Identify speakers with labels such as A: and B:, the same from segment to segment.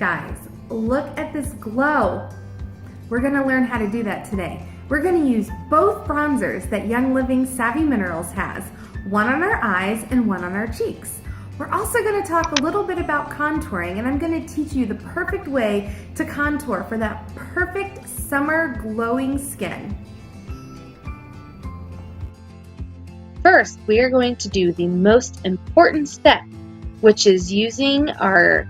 A: Guys, look at this glow. We're gonna learn how to do that today. We're gonna use both bronzers that Young Living Savvy Minerals has, one on our eyes and one on our cheeks. We're also gonna talk a little bit about contouring, and I'm gonna teach you the perfect way to contour for that perfect summer glowing skin.
B: First, we are going to do the most important step, which is using our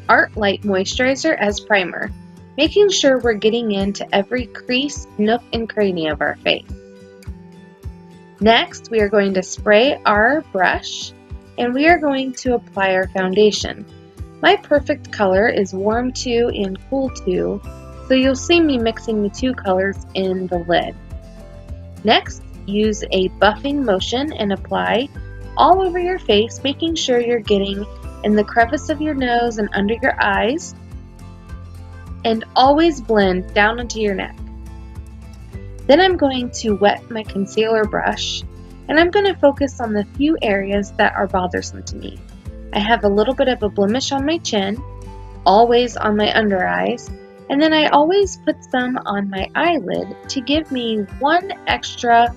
B: Art Light Moisturizer as primer, making sure we're getting into every crease, nook, and cranny of our face. Next, we are going to spray our brush, and we are going to apply our foundation. My perfect color is Warm 2 and Cool 2, so you'll see me mixing the two colors in the lid. Next, use a buffing motion and apply all over your face, making sure you're getting in the crevice of your nose and under your eyes, and always blend down into your neck. Then I'm going to wet my concealer brush, and I'm going to focus on the few areas that are bothersome to me. I have a little bit of a blemish on my chin, always on my under eyes, and then I always put some on my eyelid to give me one extra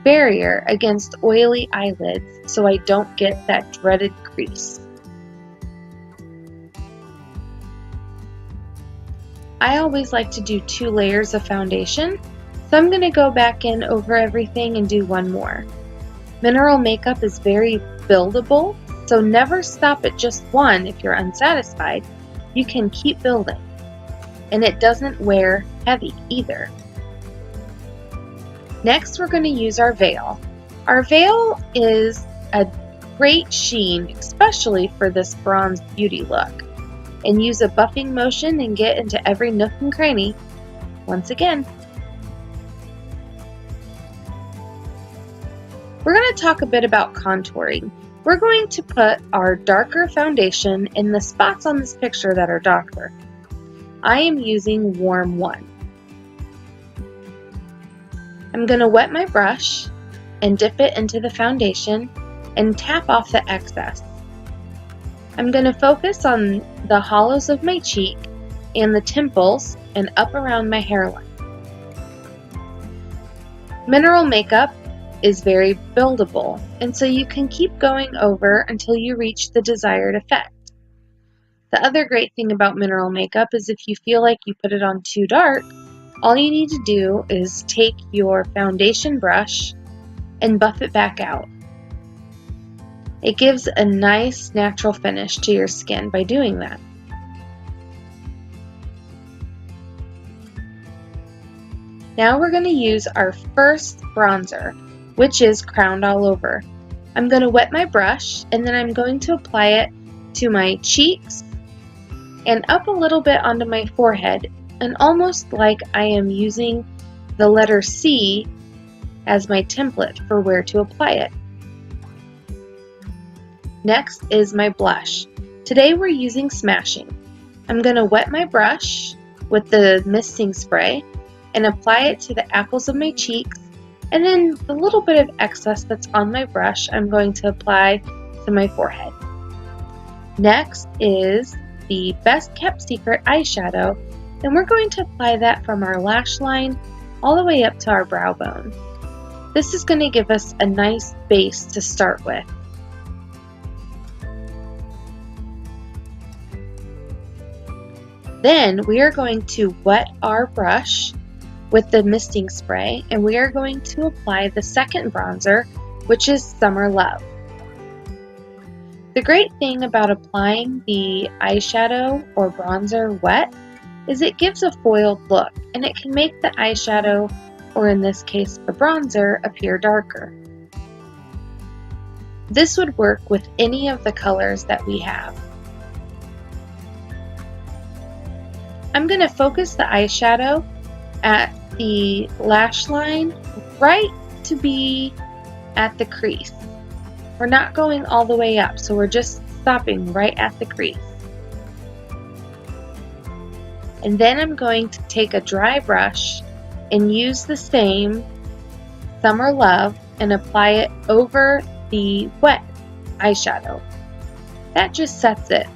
B: barrier against oily eyelids so I don't get that dreaded crease. I always like to do 2 layers of foundation, so I'm going to go back in over everything and do one more. Mineral makeup is very buildable, so never stop at just one if you're unsatisfied. You can keep building. And it doesn't wear heavy either. Next, we're going to use our veil. Our veil is a great sheen, especially for this bronze beauty look. And use a buffing motion and get into every nook and cranny once again. We're going to talk a bit about contouring. We're going to put our darker foundation in the spots on this picture that are darker. I am using Warm 1. I'm going to wet my brush and dip it into the foundation and tap off the excess. I'm going to focus on the hollows of my cheek and the temples and up around my hairline. Mineral makeup is very buildable, and so you can keep going over until you reach the desired effect. The other great thing about mineral makeup is if you feel like you put it on too dark, all you need to do is take your foundation brush and buff it back out. It gives a nice natural finish to your skin by doing that. Now we're going to use our first bronzer, which is Crowned All Over. I'm going to wet my brush, and then I'm going to apply it to my cheeks and up a little bit onto my forehead, and almost like I am using the letter C as my template for where to apply it. Next is my blush. Today we're using Smashing. I'm going to wet my brush with the misting spray and apply it to the apples of my cheeks, and then the little bit of excess that's on my brush I'm going to apply to my forehead. Next is the Best Kept Secret eyeshadow, and we're going to apply that from our lash line all the way up to our brow bone. This is going to give us a nice base to start with. Then we are going to wet our brush with the misting spray, and we are going to apply the second bronzer, which is Summer Love. The great thing about applying the eyeshadow or bronzer wet is it gives a foiled look, and it can make the eyeshadow, or in this case the bronzer, appear darker. This would work with any of the colors that we have. I'm going to focus the eyeshadow at the lash line right to be at the crease. We're not going all the way up, so we're just stopping right at the crease. And then I'm going to take a dry brush and use the same Summer Love and apply it over the wet eyeshadow. That just sets it.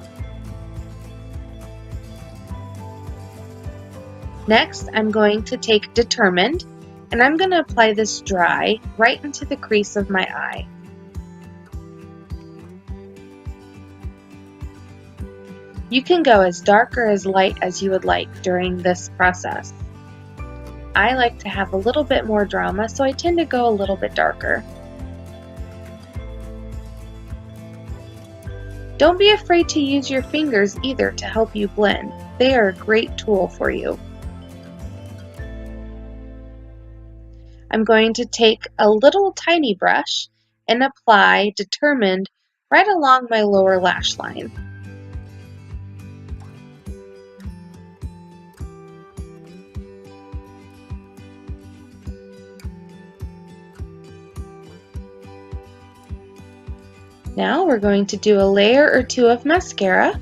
B: Next, I'm going to take Determined, and I'm going to apply this dry right into the crease of my eye. You can go as dark or as light as you would like during this process. I like to have a little bit more drama, so I tend to go a little bit darker. Don't be afraid to use your fingers either to help you blend. They are a great tool for you. I'm going to take a little tiny brush and apply Determined right along my lower lash line. Now we're going to do a layer or two of mascara.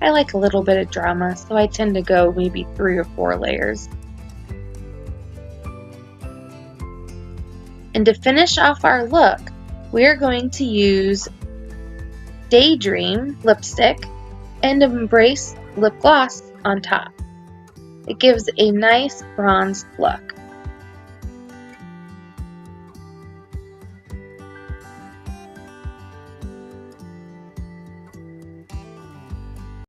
B: I like a little bit of drama, so I tend to go maybe 3 or 4 layers. And to finish off our look, we are going to use Daydream lipstick and Embrace lip gloss on top. It gives a nice bronzed look.